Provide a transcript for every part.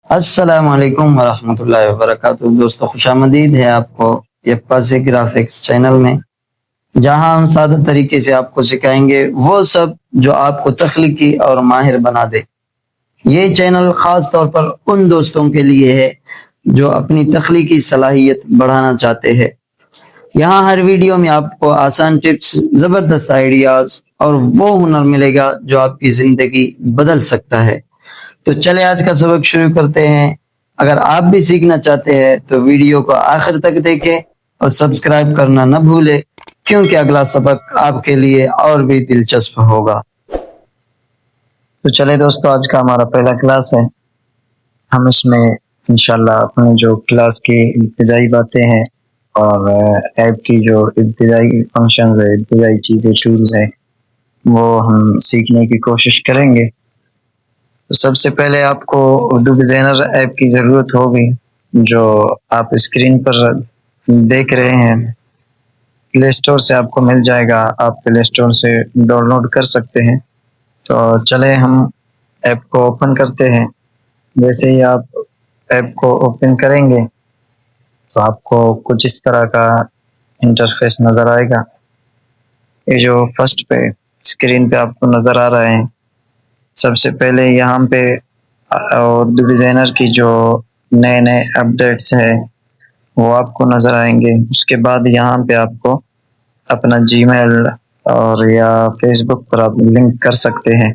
السلام علیکم ورحمۃ اللہ وبرکاتہ دوستو، خوش آمدید ہے آپ کو یپا سے گرافکس چینل میں، جہاں ہم سادہ طریقے سے آپ کو سکھائیں گے وہ سب جو آپ کو تخلیقی اور ماہر بنا دے۔ یہ چینل خاص طور پر ان دوستوں کے لیے ہے جو اپنی تخلیقی صلاحیت بڑھانا چاہتے ہیں۔ یہاں ہر ویڈیو میں آپ کو آسان ٹپس، زبردست آئیڈیاز اور وہ ہنر ملے گا جو آپ کی زندگی بدل سکتا ہے۔ تو چلے آج کا سبق شروع کرتے ہیں۔ اگر آپ بھی سیکھنا چاہتے ہیں تو ویڈیو کو آخر تک دیکھیں اور سبسکرائب کرنا نہ بھولے، کیونکہ اگلا سبق آپ کے لیے اور بھی دلچسپ ہوگا۔ تو چلے دوستو، آج کا ہمارا پہلا کلاس ہے۔ ہم اس میں انشاءاللہ اپنے جو کلاس کی ابتدائی باتیں ہیں اور ایپ کی جو ابتدائی فنکشنز ہے، ابتدائی چیزیں، ٹولز ہیں، وہ ہم سیکھنے کی کوشش کریں گے۔ تو سب سے پہلے آپ کو اردو ڈیزائنر ایپ کی ضرورت ہوگی، جو آپ اسکرین پر دیکھ رہے ہیں۔ پلے اسٹور سے آپ کو مل جائے گا، آپ پلے اسٹور سے ڈاؤن لوڈ کر سکتے ہیں۔ تو چلے ہم ایپ کو اوپن کرتے ہیں۔ جیسے ہی آپ ایپ کو اوپن کریں گے تو آپ کو کچھ اس طرح کا انٹرفیس نظر آئے گا۔ یہ جو فرسٹ پہ اسکرین پہ آپ کو نظر آ رہا ہے، سب سے پہلے یہاں پہ اردو ڈیزائنر کی جو نئے نئے اپڈیٹس ہیں وہ آپ کو نظر آئیں گے۔ اس کے بعد یہاں پہ آپ کو اپنا جی میل اور یا فیس بک پر آپ لنک کر سکتے ہیں۔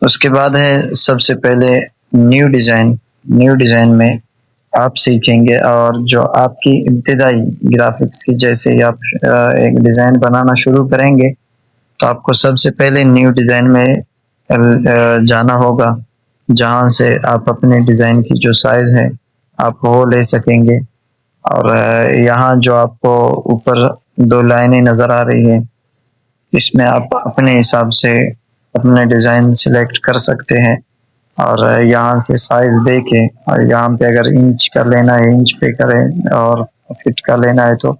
اس کے بعد ہے سب سے پہلے نیو ڈیزائن میں آپ سیکھیں گے، اور جو آپ کی ابتدائی گرافکس کی جیسے ہی آپ ایک ڈیزائن بنانا شروع کریں گے تو آپ کو سب سے پہلے نیو ڈیزائن میں جانا ہوگا، جہاں سے آپ اپنے ڈیزائن کی جو سائز ہے آپ وہ لے سکیں گے۔ اور یہاں جو آپ کو اوپر دو لائنیں نظر آ رہی ہیں، اس میں آپ اپنے حساب سے اپنے ڈیزائن سلیکٹ کر سکتے ہیں، اور یہاں سے سائز دے کے، اور یہاں پہ اگر انچ کا لینا ہے انچ پہ کریں، اور فٹ کا لینا ہے تو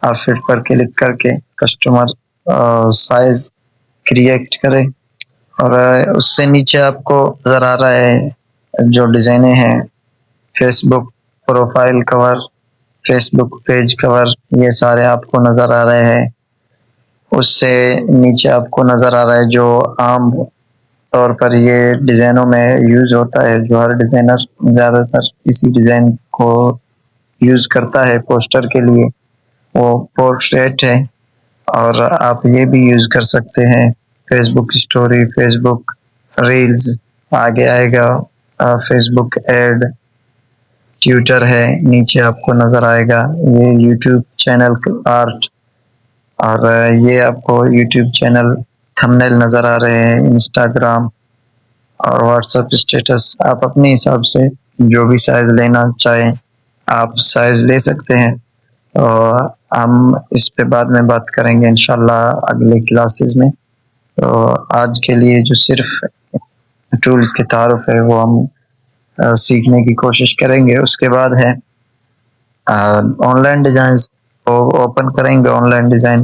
آپ فٹ پر کلک کر کے کسٹمر سائز کریٹ کریں۔ اور اس سے نیچے آپ کو نظر آ رہا ہے جو ڈیزائنیں ہیں، فیس بک پروفائل کور، فیس بک پیج کور، یہ سارے آپ کو نظر آ رہے ہیں۔ اس سے نیچے آپ کو نظر آ رہا ہے جو عام طور پر یہ ڈیزائنوں میں یوز ہوتا ہے، جو ہر ڈیزائنر زیادہ تر اسی ڈیزائن کو یوز کرتا ہے پوسٹر کے لیے، وہ پورٹریٹ ہے۔ اور آپ یہ بھی یوز کر سکتے ہیں، فیس بک اسٹوری، فیس بک ریلز، آگے آئے گا فیس بک ایڈ، ٹویٹر ہے، نیچے آپ کو نظر آئے گا یہ یوٹیوب چینل آرٹ، اور یہ آپ کو یوٹیوب چینل تھمبنیل نظر آ رہے ہیں، انسٹاگرام اور واٹس ایپ اسٹیٹس۔ آپ اپنے حساب سے جو بھی سائز لینا چاہیں آپ سائز لے سکتے ہیں۔ اور ہم اس پہ بعد میں بات کریں گے انشاءاللہ اگلے کلاسز میں۔ تو آج کے لیے جو صرف ٹولز کے تعارف ہے وہ ہم سیکھنے کی کوشش کریں گے۔ اس کے بعد ہے آن لائن ڈیزائنز کو اوپن کریں گے۔ آن لائن ڈیزائن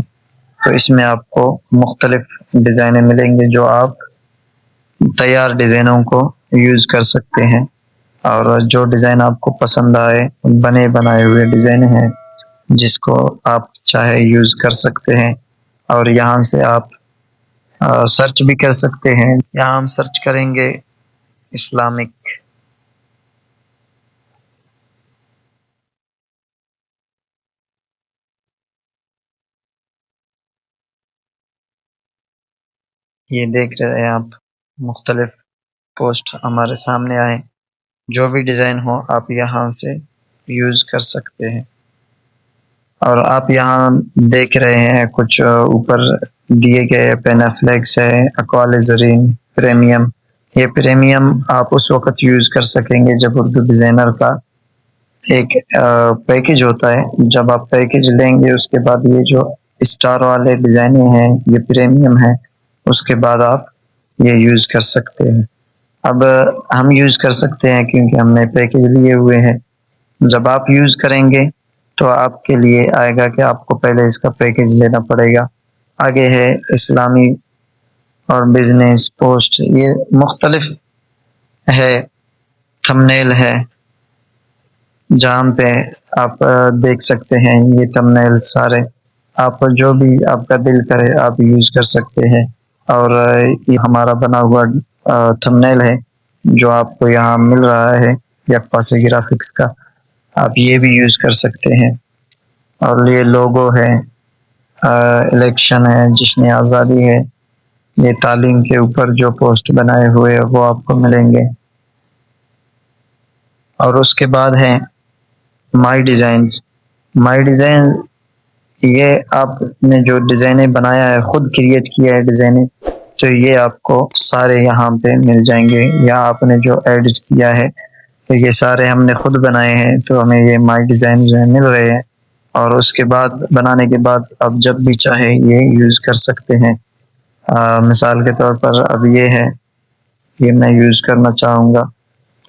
تو اس میں آپ کو مختلف ڈیزائنیں ملیں گے جو آپ تیار ڈیزائنوں کو یوز کر سکتے ہیں، اور جو ڈیزائن آپ کو پسند آئے بنے بنائے ہوئے ڈیزائن ہیں جس کو آپ چاہے یوز کر سکتے ہیں۔ اور یہاں سے آپ سرچ بھی کر سکتے ہیں۔ یہاں ہم سرچ کریں گے اسلامک، یہ دیکھ رہے ہیں آپ مختلف پوسٹ ہمارے سامنے آئے، جو بھی ڈیزائن ہو آپ یہاں سے یوز کر سکتے ہیں۔ اور آپ یہاں دیکھ رہے ہیں کچھ اوپر دیے گئے پینافلیکس ہے، اقوال زرین پریمیم۔ یہ پریمیم آپ اس وقت یوز کر سکیں گے جب اردو ڈیزائنر کا ایک پیکج ہوتا ہے۔ جب آپ پیکج لیں گے اس کے بعد یہ جو اسٹار والے ڈیزائنیں ہیں یہ پریمیم ہیں، اس کے بعد آپ یہ یوز کر سکتے ہیں۔ اب ہم یوز کر سکتے ہیں کیونکہ ہم نے پیکج لیے ہوئے ہیں۔ جب آپ یوز کریں گے تو آپ کے لیے آئے گا کہ آپ کو پہلے اس کا پیکج لینا پڑے گا۔ آگے ہے اسلامی اور بزنس پوسٹ، یہ مختلف ہے تھمبنیل ہے جہاں پہ آپ دیکھ سکتے ہیں یہ تھمبنیل سارے آپ جو بھی آپ کا دل کرے آپ یوز کر سکتے ہیں، اور یہ ہمارا بنا ہوا تھمبنیل ہے جو آپ کو یہاں مل رہا ہے یکپاسی گرافکس کا، آپ یہ بھی یوز کر سکتے ہیں۔ اور یہ لوگو ہے، الیکشن ہے، جشن آزادی ہے، یہ تعلیم کے اوپر جو پوسٹ بنائے ہوئے وہ آپ کو ملیں گے۔ اور اس کے بعد ہے مائی ڈیزائنز۔ مائی ڈیزائن یہ آپ نے جو ڈیزائنیں بنایا ہے، خود کریٹ کیا ہے ڈیزائنیں، تو یہ آپ کو سارے یہاں پہ مل جائیں گے، یا آپ نے جو ایڈٹ کیا ہے تو یہ سارے ہم نے خود بنائے ہیں تو ہمیں یہ مائی ڈیزائن جو ہے مل رہے ہیں، اور اس کے بعد بنانے کے بعد آپ جب بھی چاہیں یہ یوز کر سکتے ہیں۔ مثال کے طور پر اب یہ ہے، یہ میں یوز کرنا چاہوں گا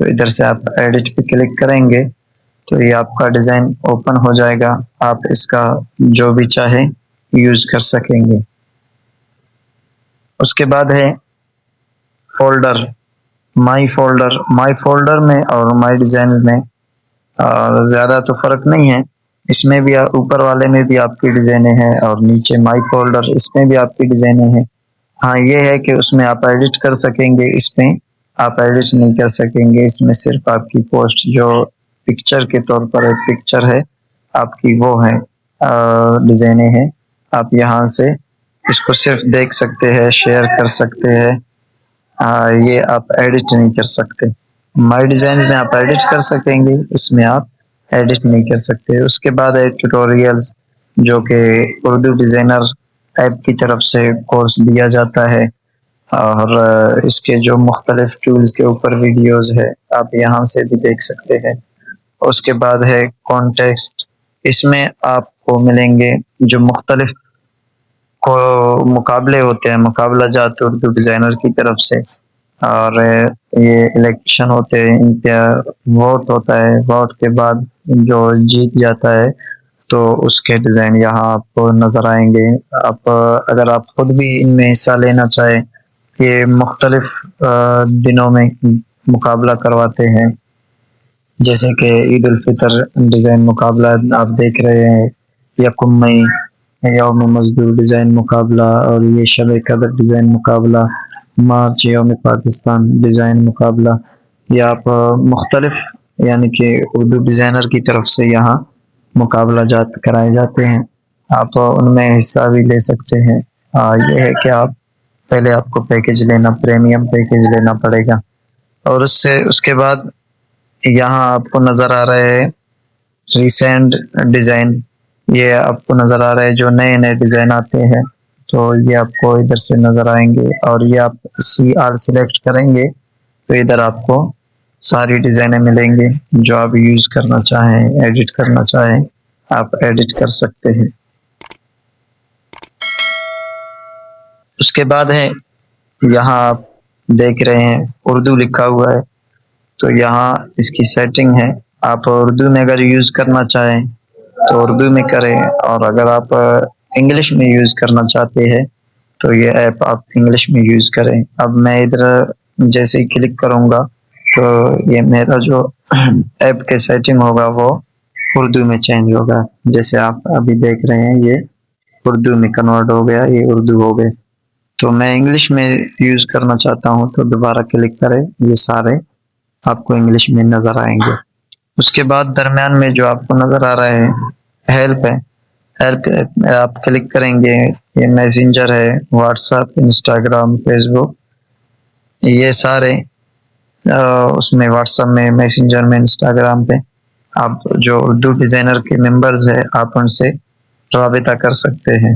تو ادھر سے آپ ایڈٹ پہ کلک کریں گے تو یہ آپ کا ڈیزائن اوپن ہو جائے گا، آپ اس کا جو بھی چاہیں یوز کر سکیں گے۔ اس کے بعد ہے فولڈر، مائی فولڈر۔ مائی فولڈر میں اور مائی ڈیزائن میں زیادہ تو فرق نہیں ہے، اس میں بھی اوپر والے میں بھی آپ کی ڈیزائنیں ہیں اور نیچے مائی فولڈر اس میں بھی آپ کی ڈیزائنیں ہیں۔ ہاں یہ ہے کہ اس میں آپ ایڈٹ کر سکیں گے، اس میں آپ ایڈٹ نہیں کر سکیں گے، اس میں صرف آپ کی پوسٹ جو پکچر کے طور پر ایک پکچر ہے آپ کی وہ ہے، ڈیزائنیں ہیں، آپ یہاں سے اس کو صرف دیکھ سکتے ہیں، شیئر کر سکتے ہیں، یہ آپ ایڈٹ نہیں کر سکتے۔ مائی ڈیزائن میں آپ ایڈٹ کر سکیں گے، اس میں آپ ایڈٹ نہیں کر سکتے۔ اس کے بعد ہے ٹیوٹوریلز، جو کہ اردو ڈیزائنر ایپ کی طرف سے کورس دیا جاتا ہے، اور اس کے جو مختلف ٹولز کے اوپر ویڈیوز ہے آپ یہاں سے بھی دیکھ سکتے ہیں۔ اس کے بعد ہے کانٹیکسٹ، اس میں آپ کو ملیں گے جو مختلف کو مقابلے ہوتے ہیں، مقابلہ جات اردو ڈیزائنر کی طرف سے، اور یہ الیکشن ہوتے ہیں، ووٹ ہوتا ہے، ووٹ کے بعد جو جیت جاتا ہے تو اس کے ڈیزائن یہاں آپ کو نظر آئیں گے۔ آپ اگر آپ خود بھی ان میں حصہ لینا چاہیں، یہ مختلف دنوں میں مقابلہ کرواتے ہیں، جیسے کہ عید الفطر ڈیزائن مقابلہ آپ دیکھ رہے ہیں، یکم مئی یوم مزدور ڈیزائن مقابلہ، اور یہ شب قدر ڈیزائن مقابلہ، مارچ یوم پاکستان ڈیزائن مقابلہ، یہ آپ مختلف یعنی کہ اردو ڈیزائنر کی طرف سے یہاں مقابلہ جات کرائے جاتے ہیں، آپ ان میں حصہ بھی لے سکتے ہیں۔ یہ ہے کہ آپ پہلے آپ کو پیکج لینا، پریمیم پیکج لینا پڑے گا، اور اس کے بعد یہاں آپ کو نظر آ رہے ہیں ریسینٹ ڈیزائن، یہ آپ کو نظر آ رہا ہے جو نئے نئے ڈیزائن آتے ہیں تو یہ آپ کو ادھر سے نظر آئیں گے، اور یہ آپ CR سلیکٹ کریں گے تو ادھر آپ کو ساری ڈیزائنیں ملیں گے، جو آپ یوز کرنا چاہیں، ایڈٹ کرنا چاہیں آپ ایڈٹ کر سکتے ہیں۔ اس کے بعد ہے یہاں آپ دیکھ رہے ہیں اردو لکھا ہوا ہے، تو یہاں اس کی سیٹنگ ہے، آپ اردو میں اگر یوز کرنا چاہیں تو اردو میں کریں، اور اگر آپ انگلش میں یوز کرنا چاہتے ہیں تو یہ ایپ آپ انگلش میں یوز کریں۔ اب میں ادھر جیسے ہی کلک کروں گا تو یہ میرا جو ایپ کے سیٹنگ ہوگا وہ اردو میں چینج ہوگا، جیسے آپ ابھی دیکھ رہے ہیں یہ اردو میں کنورٹ ہو گیا، یہ اردو ہو گئے۔ تو میں انگلش میں یوز کرنا چاہتا ہوں تو دوبارہ کلک کریں، یہ سارے آپ کو انگلش میں نظر آئیں گے۔ اس کے بعد درمیان میں جو آپ کو نظر آ رہا ہے ہیلپ ہے، ہیلپ آپ کلک کریں گے، یہ میسنجر ہے، واٹس ایپ، انسٹاگرام، فیس بک، یہ سارے اس میں واٹس ایپ میں، میسنجر میں، انسٹاگرام پہ آپ جو اردو ڈیزائنر کے ممبرز ہیں آپ ان سے رابطہ کر سکتے ہیں،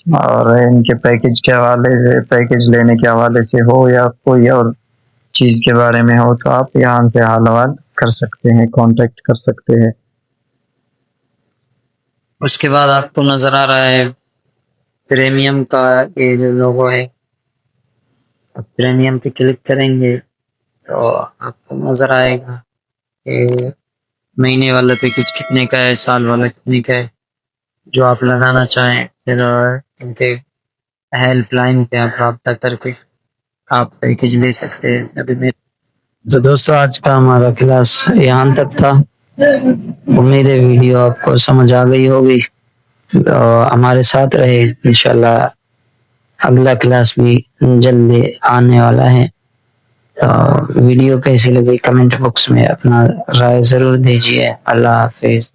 اور ان کے پیکج کے حوالے سے، پیکج لینے کے حوالے سے ہو یا کوئی اور چیز کے بارے میں ہو تو آپ یہاں سے حال حوال کر سکتے ہیں، کانٹیکٹ کر سکتے ہیں۔ اس کے بعد آپ کو نظر آ رہا ہے پریمیم کا یہ جو لوگو ہے، پریمیم پہ کلک کریں گے تو آپ کو نظر آئے گا کہ مہینے والا پیکج کتنے کا ہے، سال والا کتنے کا ہے، جو آپ لگانا چاہیں پھر ان کے ہیلپ لائن پہ آپ رابطہ کر کے آپ پیکج لے سکتے ہیں۔ ابھی میں تو دوستو آج کا ہمارا کلاس یہاں تک تھا. امید ہے ویڈیو آپ کو سمجھ آ گئی ہوگی. تو ہمارے ساتھ رہے, انشاءاللہ اگلا کلاس بھی جلد آنے والا ہے. تو ویڈیو کیسی لگی کمنٹ باکس میں اپنا رائے ضرور دیجیے. اللہ حافظ.